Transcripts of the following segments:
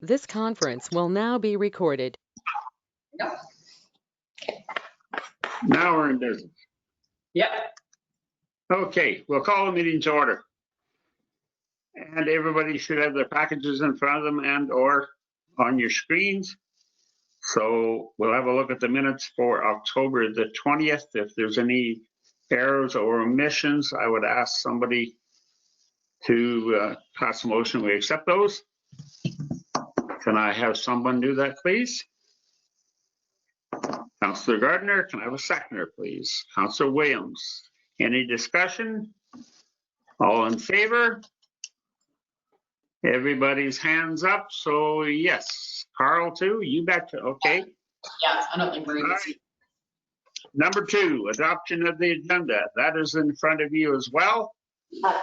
This conference will now be recorded. Now we're in business. Yep. Okay, we'll call the meeting to order. And everybody should have their packages in front of them and or on your screens. So we'll have a look at the minutes for October the 20th. If there's any errors or omissions, I would ask somebody to pass a motion. We accept those. Can I have someone do that, please? Councillor Gardner, can I have a seconder, please? Councillor Williams. Any discussion? All in favor? Everybody's hands up, so yes. Carl too, you betcha, okay. Yeah, I don't think we're All right. Number 2, adoption of the agenda. That is in front of you as well.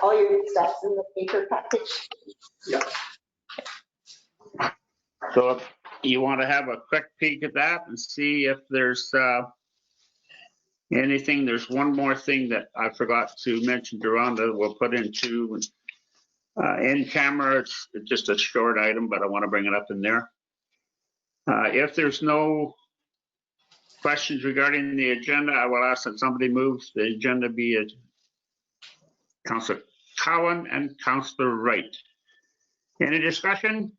All your stuff's in the paper package. Yeah. So if you want to have a quick peek at that and see if there's anything, there's one more thing that I forgot to mention to Rhonda. We'll put into in camera. It's just a short item, but I want to bring it up in there. If there's no questions regarding the agenda, I will ask that somebody moves the agenda be Councillor Cowan and Councillor Wright. Any discussion?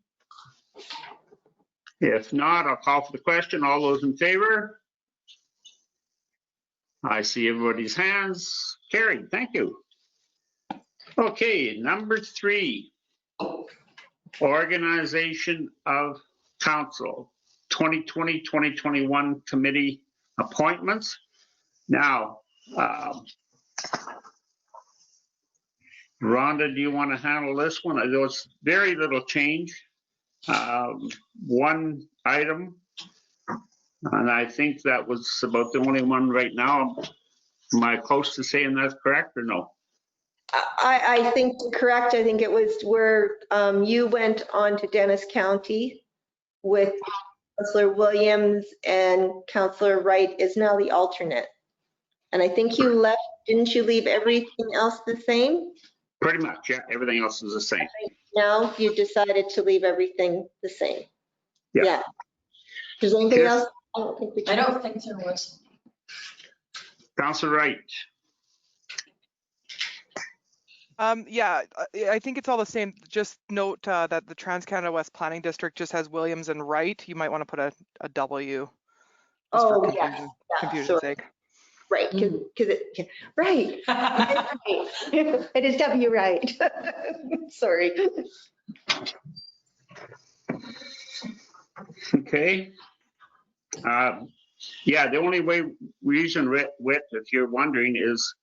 If not, I'll call for the question. All those in favor? I see everybody's hands. Carried. Thank you. Okay, number 3, organization of council 2020-2021 committee appointments. Now, Rhonda, do you want to handle this one? There was very little change. One item, and I think that was about the only one right now. Am I close to saying that's correct or no? I think correct. I think it was where you went on to Dennis County with Councillor Williams, and Councillor Wright is now the alternate. And I think you left, didn't you leave everything else the same? Pretty much, yeah. Everything else is the same. Now you decided to leave everything the same. Yeah. Does anybody Yes. else? I don't think there was. Councillor Wright. Yeah, I think it's all the same. Just note that the Trans-Canada West Planning District just has Williams and Wright. You might want to put a W. Just for confusion's sake. Right, because right. It is W right. Sorry. Okay. Yeah, the only reason, Whit, if you're wondering, is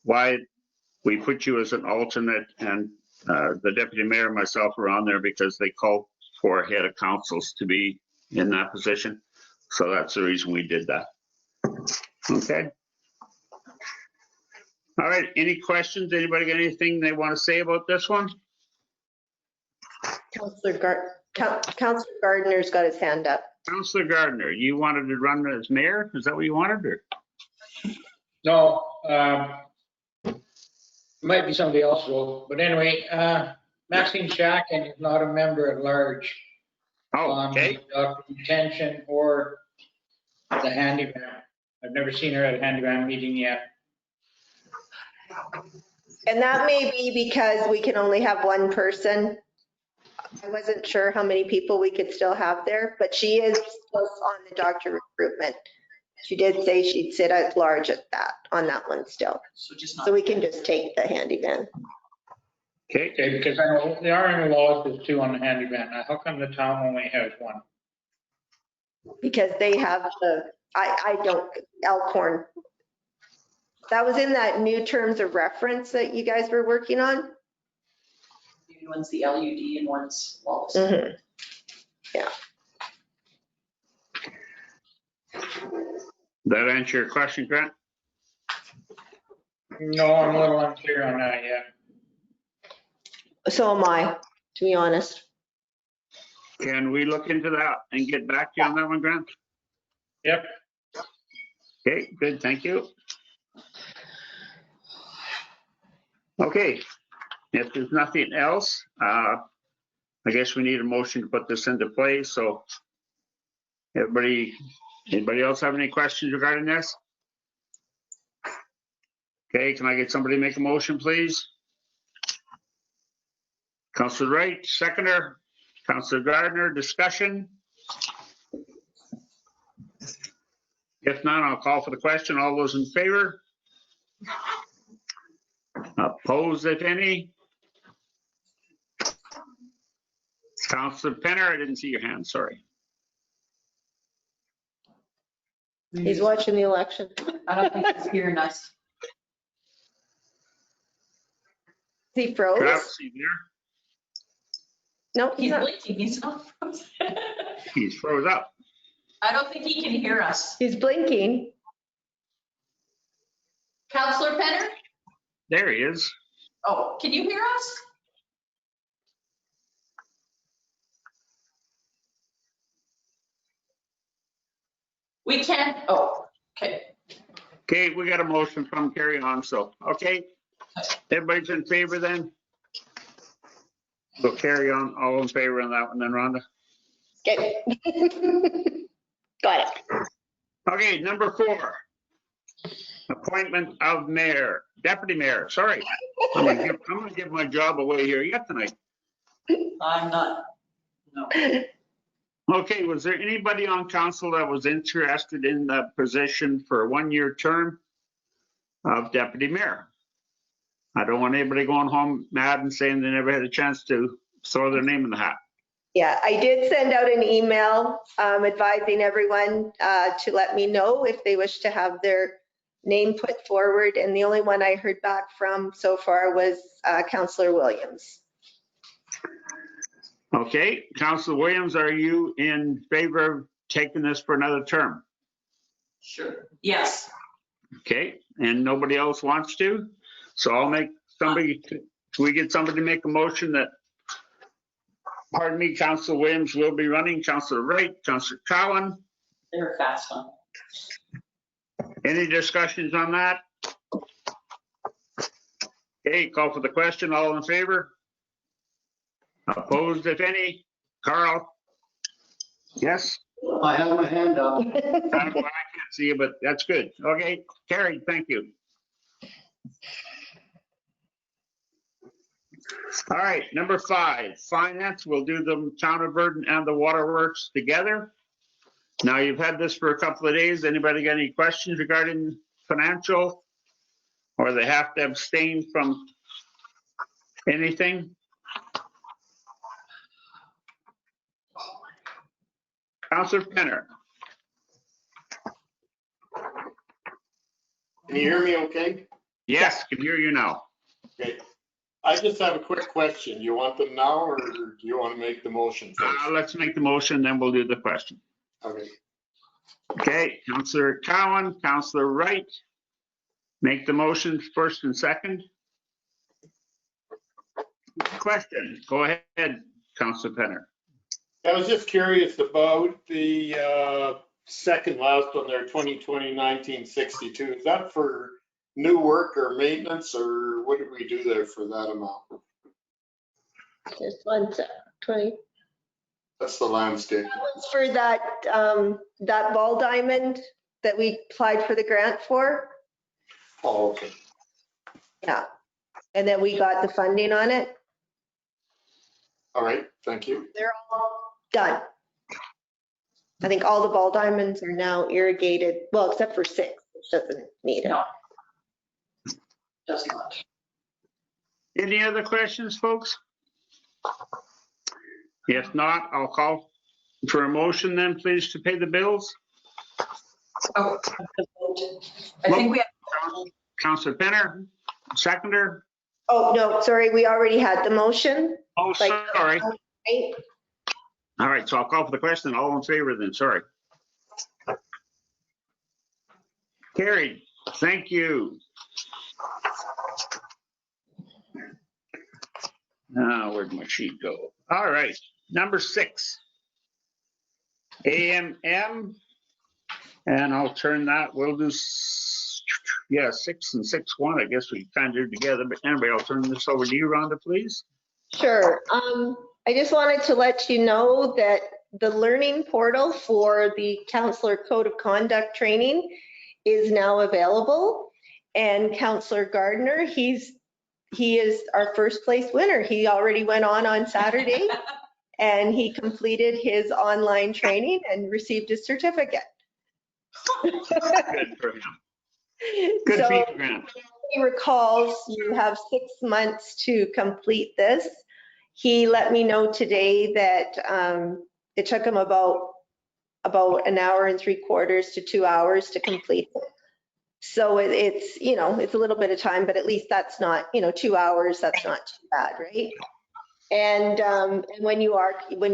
why we put you as an alternate, and the deputy mayor and myself are on there because they called for head of councils to be in that position. So that's the reason we did that. Okay. All right, any questions? Anybody got anything they want to say about this one? Councillor Gardner's got his hand up. Councillor Gardner, you wanted to run as mayor? Is that what you wanted? Or? No, might be somebody else will, but anyway, Maxine Shacken is not a member at large. Oh, okay. On detention or the handyman. I've never seen her at a handyman meeting yet. And that may be because we can only have one person. I wasn't sure how many people we could still have there, but she is still on the doctor recruitment. She did say she'd sit at large at that, on that one still. So we can just take the handyman. Okay. Okay, because I know the RMA laws is 2 on the handyman. Now, how come the town only has 1? Because they have Elkhorn. That was in that new terms of reference that you guys were working on? One's the LUD and one's Wallace. Mm-hmm. Yeah. That answer your question, Grant? No, I'm a little unclear on that yet. So am I, to be honest. Can we look into that and get back to you on that one, Grant? Yep. Okay, good, thank you. Okay, if there's nothing else, I guess we need a motion to put this into play, so anybody else have any questions regarding this? Okay, can I get somebody to make a motion, please? Councillor Wright, seconder. Councillor Gardner, discussion? If not, I'll call for the question. All those in favor? Opposed, if any? Councillor Penner, I didn't see your hand, sorry. He's watching the election. I don't think he's hearing us. He froze? Travis, you there? No, he's He's not. blinking, he's not frozen. He's froze up. I don't think he can hear us. He's blinking. Counselor Penner? There he is. Oh, can you hear us? We can't, oh, okay. Okay, we got a motion from carry on, so, okay. Everybody's in favor then? We'll carry on, all in favor on that one then, Rhonda. Okay. Got it. Okay, number 4. Appointment of mayor, deputy mayor, sorry. I'm gonna give my job away here yet tonight. I'm not, no. Okay, was there anybody on council that was interested in the position for a 1-year term of deputy mayor? I don't want anybody going home mad and saying they never had a chance to throw their name in the hat. Yeah, I did send out an email advising everyone to let me know if they wish to have their name put forward. And the only one I heard back from so far was Councillor Williams. Okay, Councilor Williams, are you in favor of taking this for another term? Sure. Yes. Okay, and nobody else wants to? So I'll make somebody, can we get somebody to make a motion that, pardon me, Councilor Williams will be running, Councilor Wright, Councilor Cowan? They're a fast one. Any discussions on that? Okay, call for the question. All in favor? Opposed, if any? Carl? Yes? I have my hand up. I can't see you, but that's good. Okay, carried. Thank you. All right, number 5, finance. We'll do the town of Verdon and the waterworks together. Now, you've had this for a couple of days. Anybody got any questions regarding financial? Or they have to abstain from anything? Councilor Penner. Can you hear me okay? Yes, can hear you now. Okay. I just have a quick question. You want them now or do you want to make the motion first? Let's make the motion, then we'll do the question. Okay. Okay, Councilor Cowan, Councilor Wright. Make the motions first and second. Question, go ahead, Councilor Penner. I was just curious about the second last one there, 2020-1962. Is that for new work or maintenance, or what did we do there for that amount? Just 1 sec, 20. That's the landscape. That was for that ball diamond that we applied for the grant for. Oh, okay. Yeah. And then we got the funding on it. All right, thank you. They're all done. I think all the ball diamonds are now irrigated, well, except for 6, which doesn't need it. No. Does not. Any other questions, folks? If not, I'll call for a motion then, please, to pay the bills. Oh, I think we have, Councilor Penner, seconder. Oh, no, sorry, we already had the motion. Oh, Like- sorry. Right? All right, so I'll call for the question. All in favor then, sorry. Carried. Thank you. Now, where'd my sheet go? All right, number 6. AMM, and I'll turn that, we'll do, 6 and 6-1, I guess we kind of do together, but anyway, I'll turn this over to you, Rhonda, please. Sure. I just wanted to let you know that the learning portal for the Counselor Code of Conduct training is now available. And Counselor Gardner, he is our first place winner. He already went on Saturday and he completed his online training and received his certificate. Good for him. Good So for you, Grant. he recalls you have 6 months to complete this. He let me know today that it took him about an hour and 3/4 to 2 hours to complete it. So it's, it's a little bit of time, but at least that's not, 2 hours, that's not too bad, right? And when you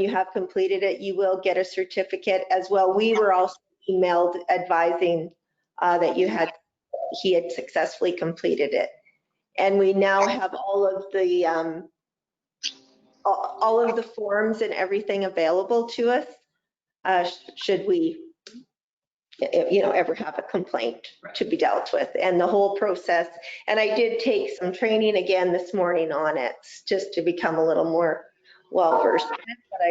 have completed it, you will get a certificate as well. We were also emailed advising that he had successfully completed it. And we now have all of the forms and everything available to us, should we, ever have a complaint to be dealt with, and the whole process. And I did take some training again this morning on it, just to become a little more well-versed in it, but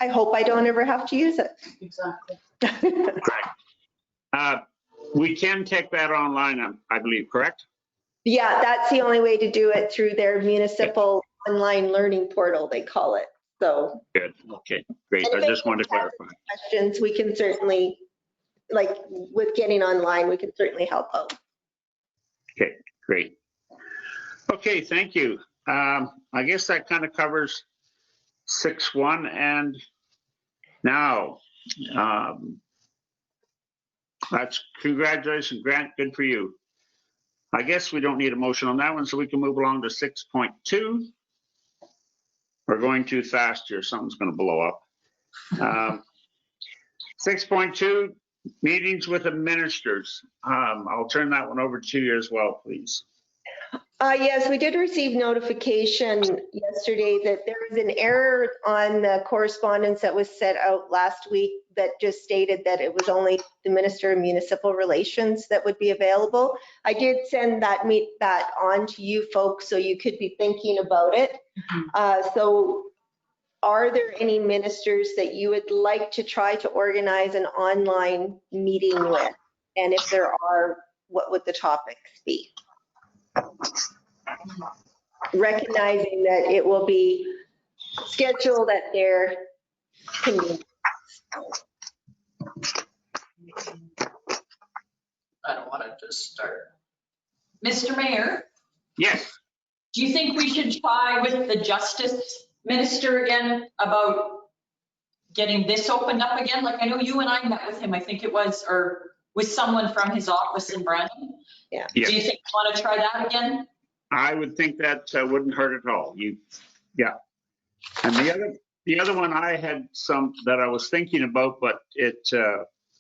I hope I don't ever have to use it. Exactly. We can take that online, I believe, correct? Yeah, that's the only way to do it, through their municipal online learning portal, they call it. So Good. Okay, great. I just wanted to clarify. questions, we can certainly, like with getting online, we can certainly help out. Okay, great. Okay, thank you. I guess that kind of covers 6.1, and now, that's congratulations, Grant, good for you. I guess we don't need a motion on that one, so we can move along to 6.2. We're going too fast here, something's gonna blow up. 6.2, meetings with the ministers. I'll turn that one over to you as well, please. Yes, we did receive notification yesterday that there was an error on the correspondence that was set out last week that just stated that it was only the Minister of Municipal Relations that would be available. I did send that on to you folks so you could be thinking about it. So are there any ministers that you would like to try to organize an online meeting with? And if there are, what would the topics be? Recognizing that it will be scheduled at their convenience. I don't want to just start. Mr. Mayor, Yes, do you think we should try with the Justice Minister again about getting this opened up again? Like, I know you and I met with him, I think it was, or with someone from his office in Brandon. Yeah. Do you think you want to try that again? I would think that wouldn't hurt at all. Yeah. And the other one I had some that I was thinking about, but it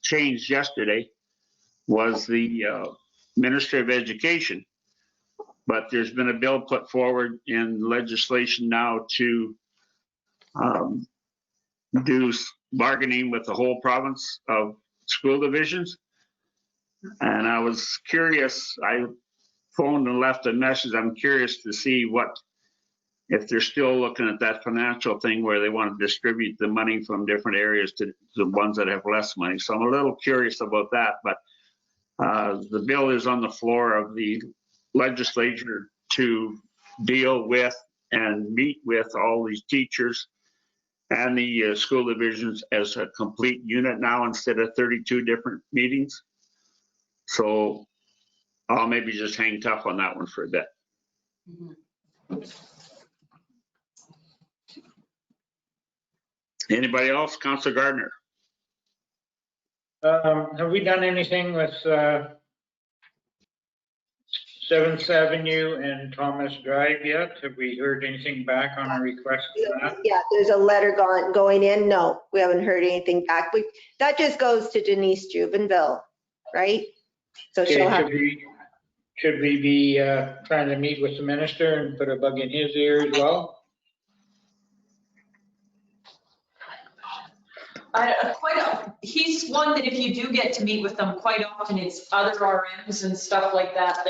changed yesterday, was the Minister of Education. But there's been a bill put forward in legislation now to do bargaining with the whole province of school divisions. And I was curious, I phoned and left a message. I'm curious to see if they're still looking at that financial thing where they want to distribute the money from different areas to the ones that have less money. So I'm a little curious about that, but the bill is on the floor of the legislature to deal with and meet with all these teachers and the school divisions as a complete unit now instead of 32 different meetings. So I'll maybe just hang tough on that one for a bit. Anybody else? Councilor Gardner? Have we done anything with 7th Avenue and Thomas Drive yet? Have we heard anything back on a request for that? Yeah, there's a letter going in. No, we haven't heard anything back. That just goes to Denise Jubenville, right? So Okay, she'll have. should we be trying to meet with the minister and put a bug in his ear as well? He's one that if you do get to meet with them, quite often it's other RMs and stuff like that.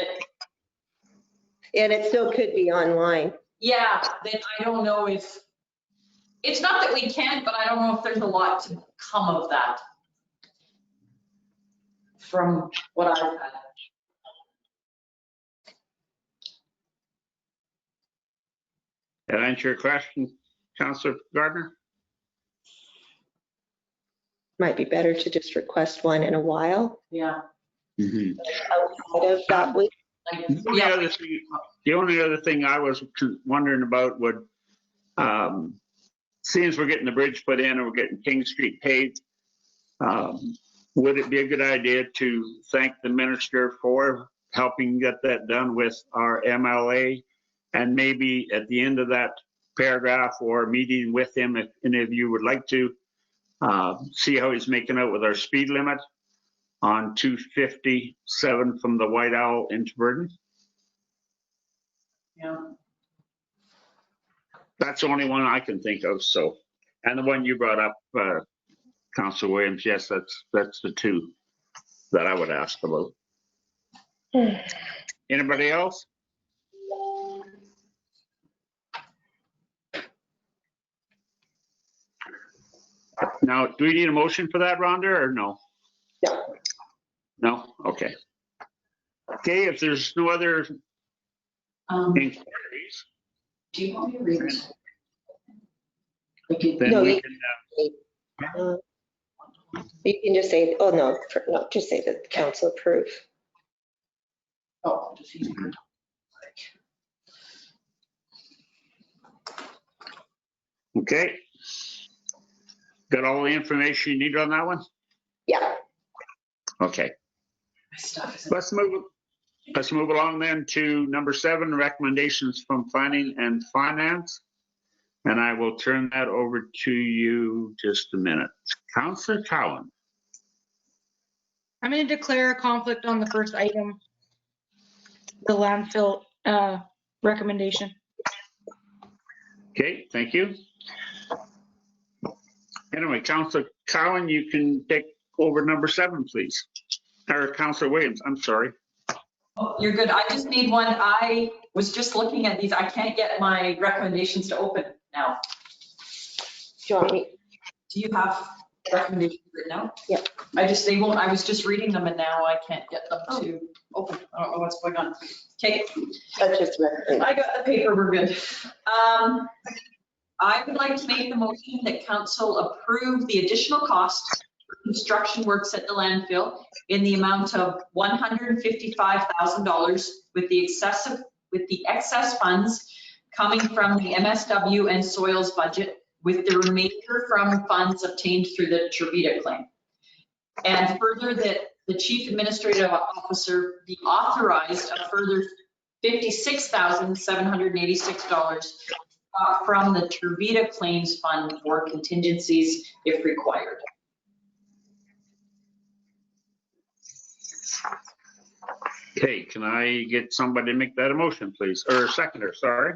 And it still could be online. Yeah, then I don't know if It's not that we can't, but I don't know if there's a lot to come of that. From what I've had. That answer your question, Councillor Gardner? Might be better to just request one in a while Yeah. outside of that week. Like, The yeah, only other thing I was wondering about would, seeing as we're getting the bridge put in and we're getting King Street paved, would it be a good idea to thank the minister for helping get that done with our MLA? And maybe at the end of that paragraph or meeting with him, if any of you would like to, see how he's making out with our speed limit on 257 from the White Owl into Burton. yeah. That's the only one I can think of, so. And the one you brought up, Councilor Williams, yes, that's the two that I would ask about. Anybody else? Now, do we need a motion for that, Rhonda, or no? No. No? Okay. Okay, if there's no other inquiries, Do you want me to read it? Okay. then No, we you- can, You can just say, oh, no, just say that the council approve. Oh, just easier. okay. Got all the information you need on that one? Yeah. Okay. My stuff is. Let's move along then to number 7, recommendations from planning and finance. And I will turn that over to you just a minute. Councillor Cowan. I'm going to declare a conflict on the first item, the landfill recommendation. Okay, thank you. Anyway, Councillor Cowan, you can take over number 7, please. Or Councillor Williams, I'm sorry. Oh, you're good. I just need one. I was just looking at these. I can't get my recommendations to open now. Do you want me? Do you have recommendations written out? Yeah. They won't, I was just reading them and now I can't get them to open. I don't know what's going on. Okay, That's just recommend. I got the paper, we're good. I would like to make the motion that council approve the additional cost for construction works at the landfill in the amount of $155,000 with the excess funds coming from the MSW and soils budget, with the remainder from funds obtained through the Tervita claim. And further, that the chief administrative officer be authorized a further $56,786 from the Tervita claims fund for contingencies if required. Okay, can I get somebody to make that a motion, please? Or a seconder, sorry.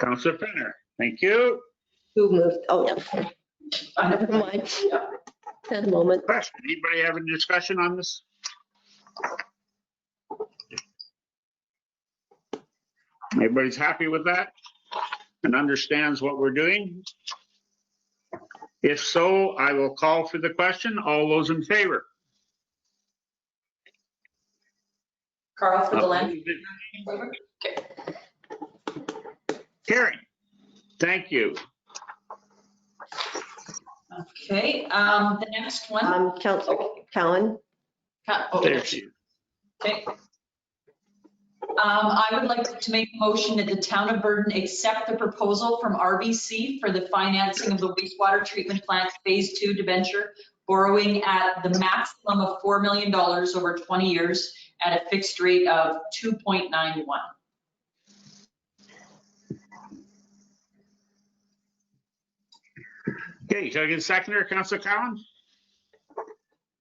Councillor Penner, thank you. Who moved? Oh, yeah. Never Never mind. At the moment. Question, anybody have any discussion on this? Everybody's happy with that and understands what we're doing? If so, I will call for the question. All those in favor? Carl for the land. Okay. Carried. Thank you. Okay, the next one. Councillor Cowan. Oh, There she is. Okay. I would like to make a motion that the town of Burton accept the proposal from RBC for the financing of the wastewater treatment plant phase 2 debenture, borrowing at the maximum of $4 million over 20 years at a fixed rate of 2.91. Okay, can I get a seconder, Councillor Cowan?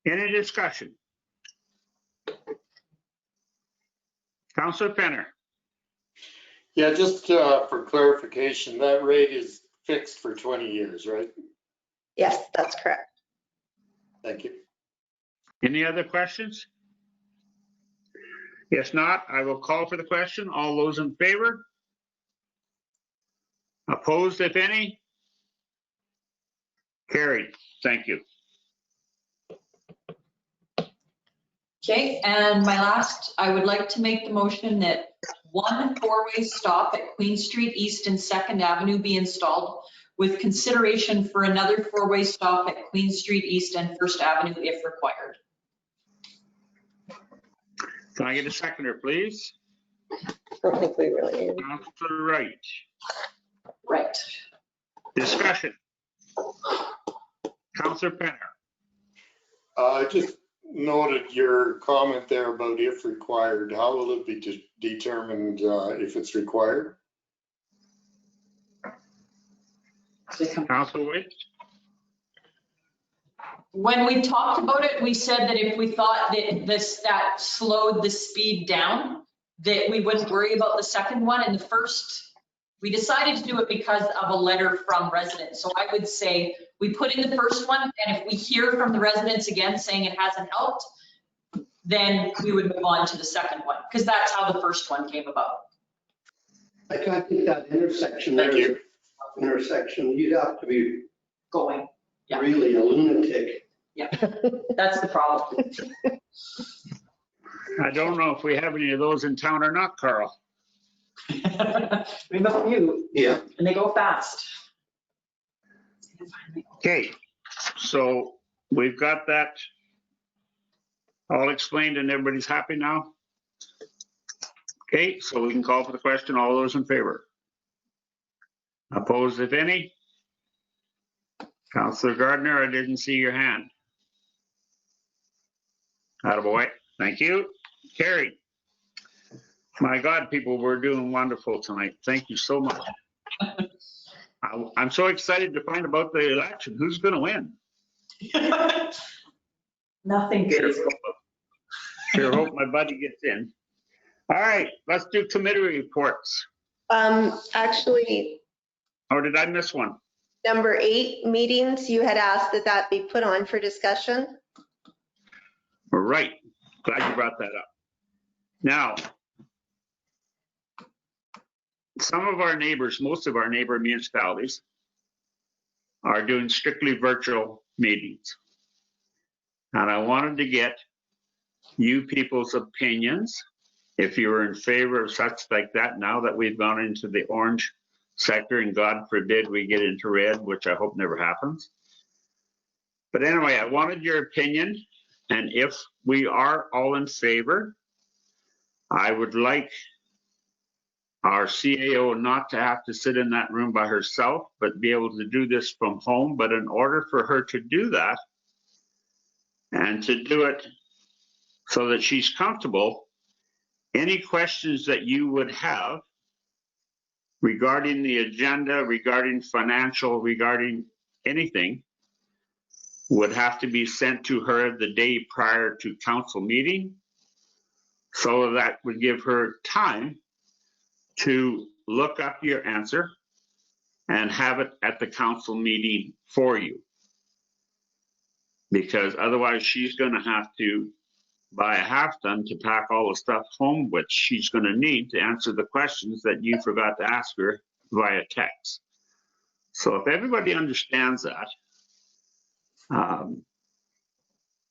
Any discussion? Councillor Penner. Yeah, just for clarification, that rate is fixed for 20 years, right? Yes, that's correct. Thank you. Any other questions? If not, I will call for the question. All those in favor? Opposed, if any? Carried. Thank you. Okay, and my last, I would like to make the motion that one four-way stop at Queen Street East and Second Avenue be installed with consideration for another four-way stop at Queen Street East and First Avenue if required. Can I get a seconder, please? I don't think we really need. Councillor Wright. Right. Discussion. Councillor Penner. Just noted your comment there about if required. How will it be determined if it's required? Councillor Wade. When we talked about it, we said that if we thought that that slowed the speed down, that we wouldn't worry about the second one. And the first, we decided to do it because of a letter from residents. So I would say we put in the first one, and if we hear from the residents again saying it hasn't helped, then we would move on to the second one, because that's how the first one came about. I can't think that intersection Thank there, you. intersection, you'd have to be Going. Yeah. really a lunatic. That's the problem. I don't know if we have any of those in town or not, Carl. We have a few, Yeah. and they go fast. Okay, so we've got that all explained and everybody's happy now? Okay, so we can call for the question. All those in favor? Opposed, if any? Councillor Gardner, I didn't see your hand. Attaboy. Thank you. Carried. My God, people, we're doing wonderful tonight. Thank you so much. I'm so excited to find about the election. Who's going to win? Nothing good is going. Sure hope my buddy gets in. All right, let's do committee reports. Actually, Or did I miss one? number 8, meetings, you had asked that that be put on for discussion. All right, glad you brought that up. Now, some of our neighbors, most of our neighbor municipalities are doing strictly virtual meetings. And I wanted to get you people's opinions, if you were in favor of such like that, now that we've gone into the orange sector and God forbid we get into red, which I hope never happens. But anyway, I wanted your opinion, and if we are all in favor, I would like our CAO not to have to sit in that room by herself, but be able to do this from home. But in order for her to do that, and to do it so that she's comfortable, any questions that you would have regarding the agenda, regarding financial, regarding anything, would have to be sent to her the day prior to council meeting. So that would give her time to look up your answer and have it at the council meeting for you. Because otherwise she's going to have to buy a half ton to pack all the stuff home, which she's going to need to answer the questions that you forgot to ask her via text. So if everybody understands that,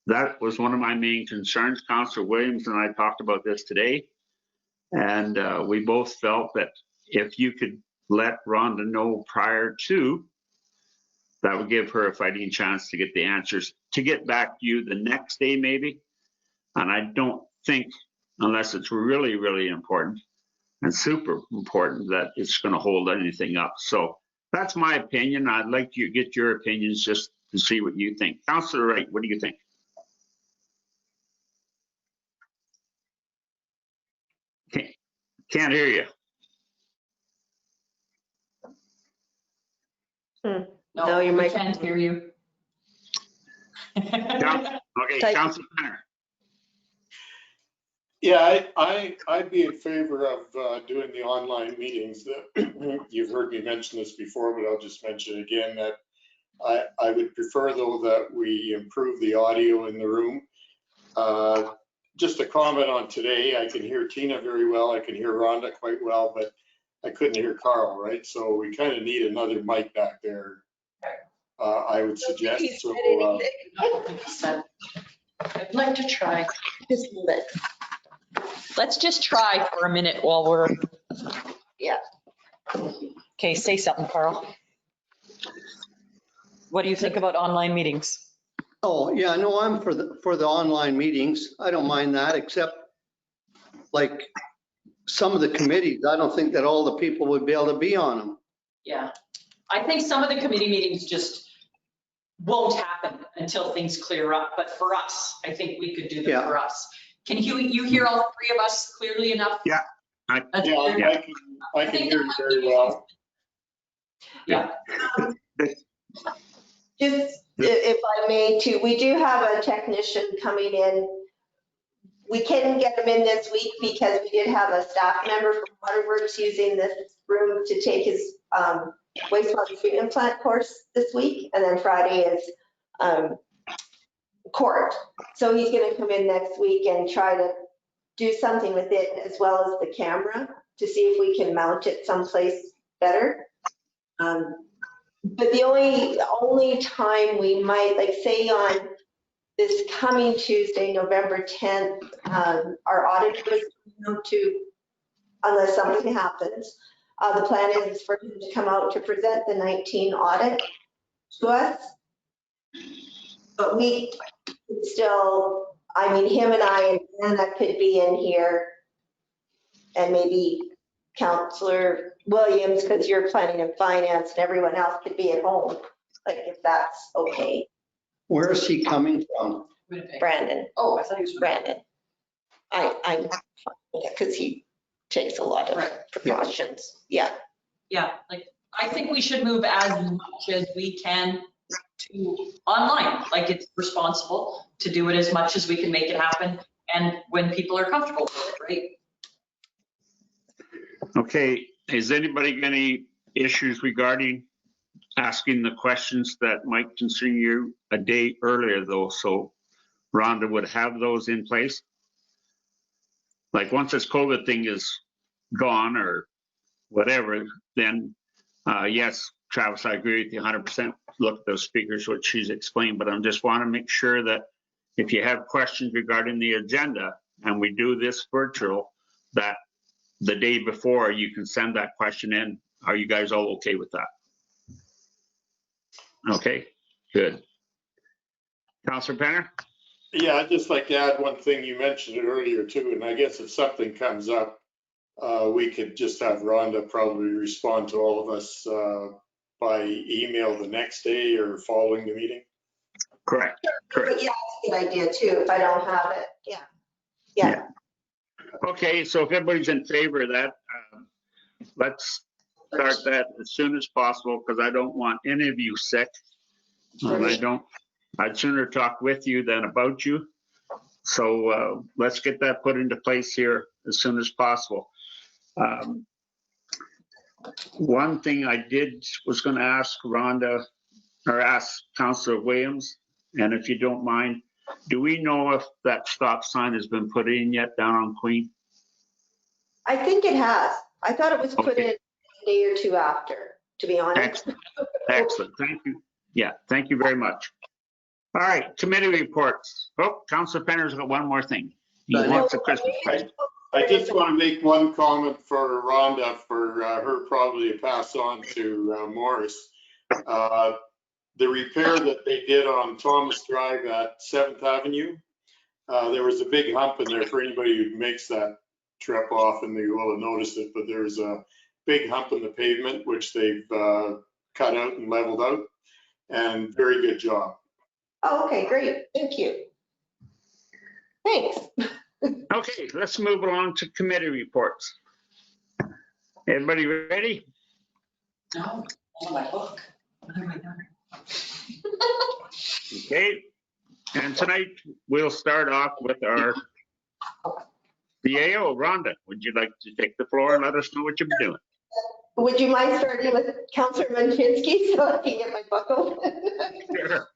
that was one of my main concerns. Councillor Williams and I talked about this today, and we both felt that if you could let Rhonda know prior to, that would give her a fighting chance to get the answers, to get back to you the next day maybe. And I don't think, unless it's really, really important and super important, that it's going to hold anything up. So that's my opinion. I'd like to get your opinions just to see what you think. Councillor Wright, what do you think? Can't hear you. No, your we mic- can't hear you. Okay, Councillor Penner. Yeah, I'd be in favor of doing the online meetings. You've heard me mention this before, but I'll just mention it again, that I would prefer, though, that we improve the audio in the room. Just a comment on today, I can hear Tina very well, I can hear Rhonda quite well, but I couldn't hear Carl, right? So we kind of need another mic back there. I would suggest, He's so, said anything. I'd like to try. Just a bit. Let's just try for a minute while we're. Yeah. Okay, say something, Carl. What do you think about online meetings? Oh, yeah, no, I'm for the online meetings. I don't mind that, except like some of the committees, I don't think that all the people would be able to be on them. Yeah, I think some of the committee meetings just won't happen until things clear up. But for us, I think we could do them Yeah. for us. Can you hear all three of us clearly enough? Yeah. That's yeah, good. I can hear you very well. Yeah. Just if I may too, we do have a technician coming in. We couldn't get him in this week because we did have a staff member from Waterworks using this room to take his wastewater treatment plant course this week. And then Friday is court. So he's going to come in next week and try to do something with it as well as the camera to see if we can mount it someplace better. But the only time we might, like say on this coming Tuesday, November 10th, our auditor is coming out to, unless something happens, the plan is for him to come out to present the 19 audit to us. But we still, I mean, him and I and Anna could be in here, and maybe Counselor Williams, because you're planning and finance, and everyone else could be at home, like if that's okay. Where is he coming from? Brandon. Oh, I thought he was Brandon. I'm, because he takes a lot of Right. precautions. Yeah. Yeah, like, I think we should move as much as we can to online. Like, it's responsible to do it as much as we can make it happen and when people are comfortable with it, right? Okay, is anybody got any issues regarding asking the questions that might concern you a day earlier though? So Rhonda would have those in place? Like once this COVID thing is gone or whatever, then yes, Travis, I agree with you 100%. Look at those speakers, what she's explained, but I just want to make sure that if you have questions regarding the agenda and we do this virtual, that the day before you can send that question in. Are you guys all okay with that? Okay, good. Councilor Penner? Yeah, I'd just like to add one thing. You mentioned it earlier too, and I guess if something comes up, we could just have Rhonda probably respond to all of us by email the next day or following the meeting. Correct. But yeah, that's a good idea too, if I don't have it. Yeah. Yeah. Okay, so if everybody's in favor of that, let's start that as soon as possible because I don't want any of you sick. And I'd sooner talk with you than about you. So let's get that put into place here as soon as possible. One thing I was going to ask Rhonda or ask Councilor Williams, and if you don't mind, do we know if that stop sign has been put in yet down on Queen? I think it has. I thought it was put Okay. in a day or two after, to be honest. Excellent. Excellent. Thank you. Yeah, thank you very much. All right, committee reports. Oh, Councilor Penner's got one more thing. He wants a Christmas present. I just want to make one comment for Rhonda for her probably to pass on to Morris. The repair that they did on Thomas Drive at 7th Avenue, there was a big hump in there for anybody who makes that trip off, and they will have noticed it, but there's a big hump in the pavement, which they've cut out and leveled out, and very good job. Oh, okay, great. Thank you. Thanks. Okay, let's move along to committee reports. Everybody ready? No, oh, my book. What have I done? Okay, and tonight we'll start off with our CAO. Rhonda, would you like to take the floor and let us know what you've been doing? Would you mind starting with Councilor Manchinsky so I can get my book open? Sure.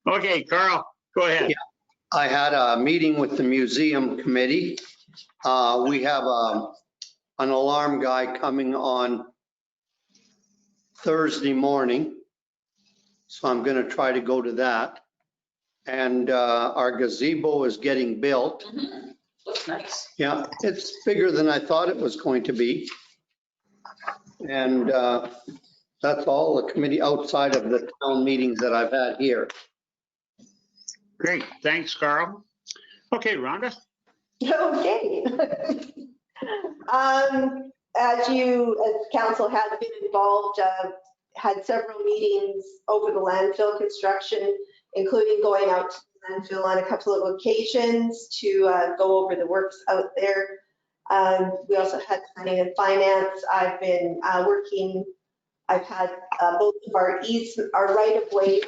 Okay, Carl, go ahead. Yeah. I had a meeting with the museum committee. We have a an alarm guy coming on Thursday morning. So I'm going to try to go to that. And our gazebo is getting built. Mhm. Looks nice. Yeah, it's bigger than I thought it was going to be. And that's all the committee outside of the town meetings that I've had here. Great, thanks, Carl. Okay, Rhonda? Okay. As council has been involved, had several meetings over the landfill construction, including going out to the landfill on a couple of occasions to go over the works out there. We also had planning and finance. I've been I've had both of our right of ways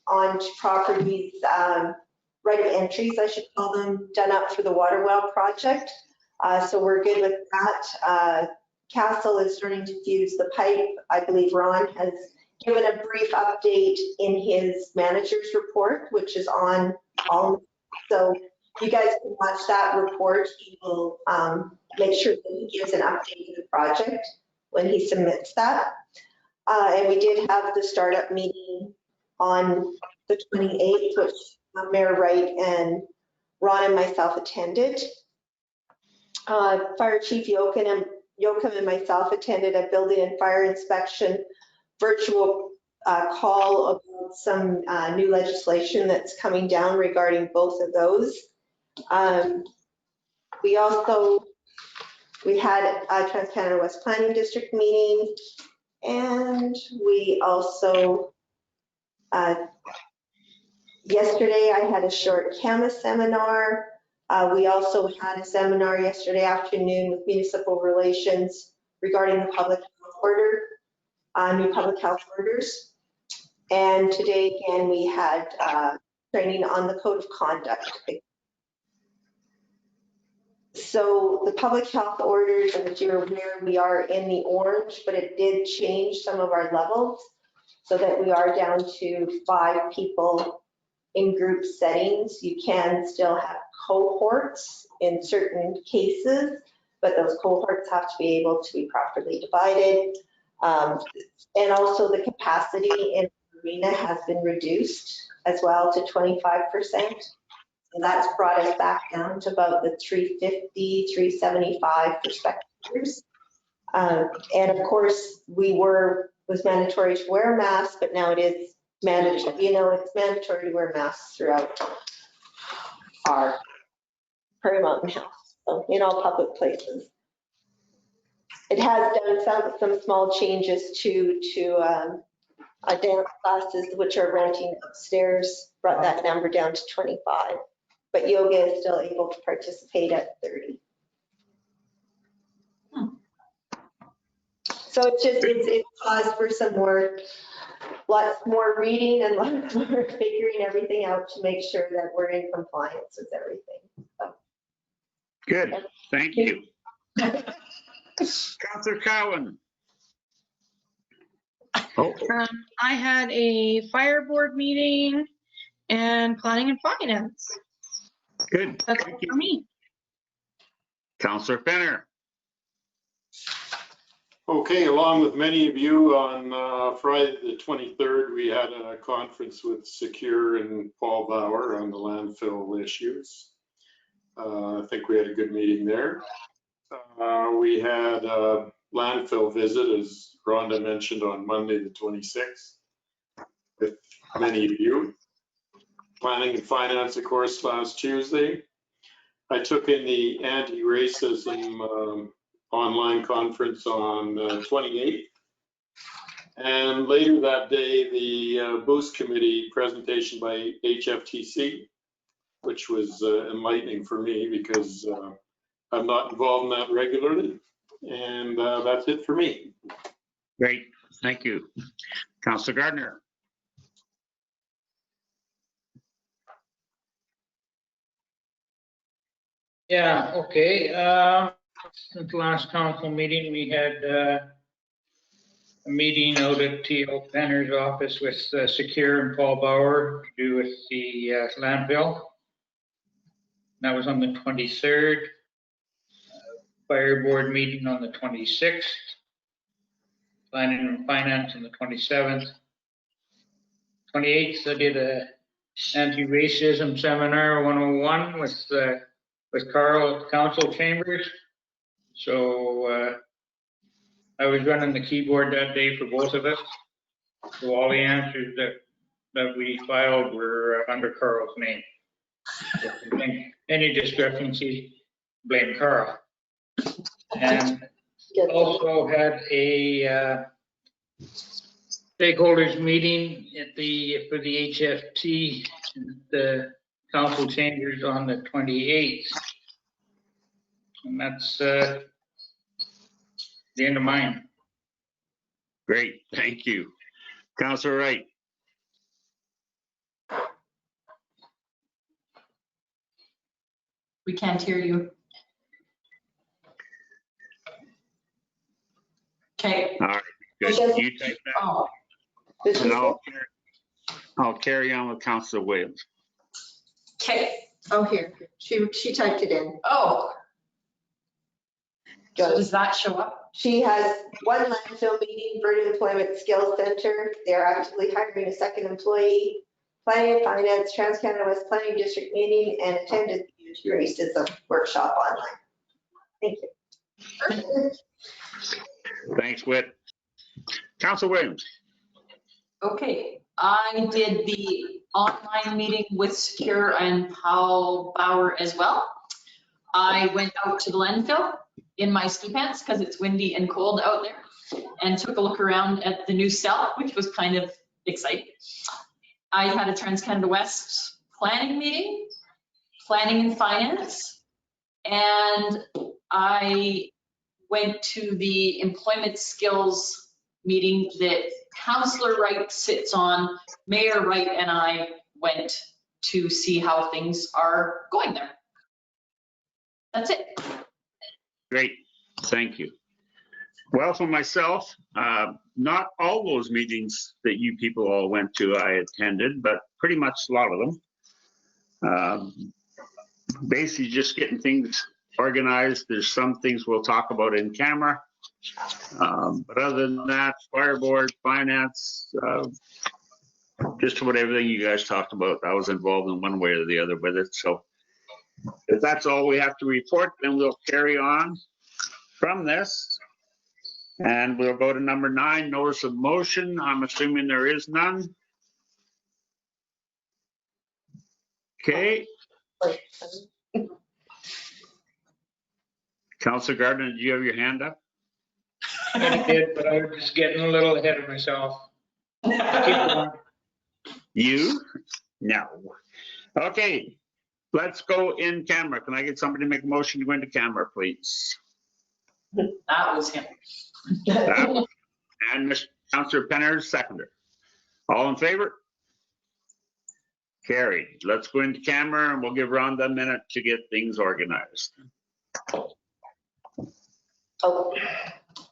on properties, right of entries, I should call them, done up for the water well project. So we're good with that. Castle is starting to fuse the pipe. I believe Ron has given a brief update in his manager's report, which is on all. So you guys can watch that report. He will make sure that he gives an update to the project when he submits that. And we did have the startup meeting on the 28th, which Mayor Wright and Ron and myself attended. Fire Chief Yoakum and myself attended a building and fire inspection virtual call about some new legislation that's coming down regarding both of those. We had a TransCanada West Planning District meeting, and we also yesterday I had a short CAMA seminar. We also had a seminar yesterday afternoon with municipal relations regarding the public health order, new public health orders. And today again, we had training on the code of conduct. So the public health orders, and as you're aware, we are in the orange, but it did change some of our levels so that we are down to 5 people in group settings. You can still have cohorts in certain cases, but those cohorts have to be able to be properly divided. And also the capacity in the arena has been reduced as well to 25%. So that's brought us back down to about the 350, 375 for spectators. And of course, was mandatory to wear a mask, but now it is mandatory. It's mandatory to wear masks throughout our Prairie Mountain House, so in all public places. It has done some small changes to dance classes, which are renting upstairs, brought that number down to 25. But yoga is still able to participate at 30. So it's caused for lots more reading and lots more figuring everything out to make sure that we're in compliance with everything. So. Good, thank you. Councillor Cowan. Oh, I had a fire board meeting and planning and finance. good. That's Thank all you. for me. Councillor Fenner. Okay, along with many of you, on Friday the 23rd, we had a conference with Secure and Paul Bauer on the landfill issues. I think we had a good meeting there. We had a landfill visit, as Rhonda mentioned, on Monday the 26th with many of you. Planning and finance, of course, last Tuesday. I took in the anti-racism online conference on the 28th. And later that day, the Boost Committee presentation by HFTC, which was enlightening for me because I'm not involved in that regularly. And that's it for me. Great, thank you. Councillor Gardner. Yeah, okay. Since the last council meeting, we had a meeting out at T.O. Penner's office with Secure and Paul Bauer to do with the landfill. That was on the 23rd. fire board meeting on the 26th. Planning and finance on the 27th. 28th, I did a anti-racism seminar 101 with Carl at council chambers. So I was running the keyboard that day for both of us. So all the answers that we filed were under Carl's name. So if you think any discrepancies, blame Carl. And also had a stakeholders meeting for the HFT, the council chambers on the 28th. And that's the end of mine. Great, thank you. Councilor Wright. We can't hear you. Okay. All right, good. You take that. Oh, And I'll carry on with Councilor Williams. okay. Oh, here, she typed it in. Oh. So does that show up? She has one landfill meeting, Bird Employment Skills Center. They're actively hiring a second employee. Planning and Finance, Trans-Canada West Planning District meeting, and attended the anti-racism workshop online. Thank you. Thanks, Whit. Councilor Williams. Okay, I did the online meeting with Secure and Paul Bauer as well. I went out to the landfill in my ski pants because it's windy and cold out there, and took a look around at the new cell, which was kind of exciting. I had a Trans-Canada West planning meeting, planning and finance, and I went to the employment skills meeting that Councillor Wright sits on. Mayor Wright and I went to see how things are going there. That's it. Great, thank you. Well, for myself, not all those meetings that you people all went to I attended, but pretty much a lot of them. Basically just getting things organized. There's some things we'll talk about in camera. But other than that, fire board, finance, just about everything you guys talked about, I was involved in one way or the other with it. So if that's all we have to report, then we'll carry on from this. And we'll go to number 9, notice of motion. I'm assuming there is none. Okay. Councilor Gardner, did you have your hand up? I did, but I was just getting a little ahead of myself. Keep going. You? No. Okay, let's go in camera. Can I get somebody to make a motion to go into camera, please? That was him. And Mr. Councilor Penner, seconder. All in favor? Carried. Let's go into camera and we'll give Rhonda a minute to get things organized. Oh,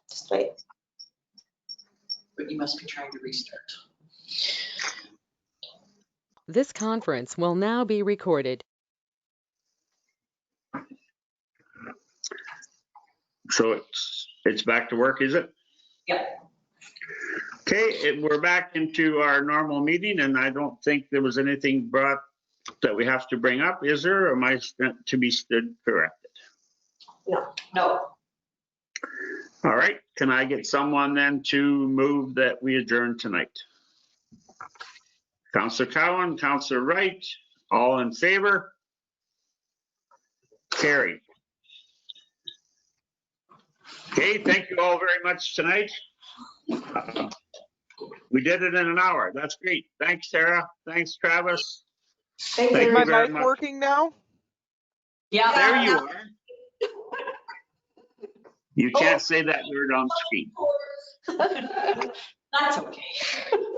just wait. But you must be trying to restart. This conference will now be recorded. So it's back to work, is it? Yep. Okay, we're back into our normal meeting, and I don't think there was anything brought that we have to bring up, is there? Or am I to be stood corrected? No. All right, can I get someone then to move that we adjourn tonight? Councilor Cowan, Councilor Wright, all in favor? Carried. Okay, thank you all very much tonight. We did it in an hour. That's great. Thanks, Sarah. Thanks, Travis. Thank Thank you. you My very mic much. working now? Yeah. There you are. You can't say that word on screen. That's okay.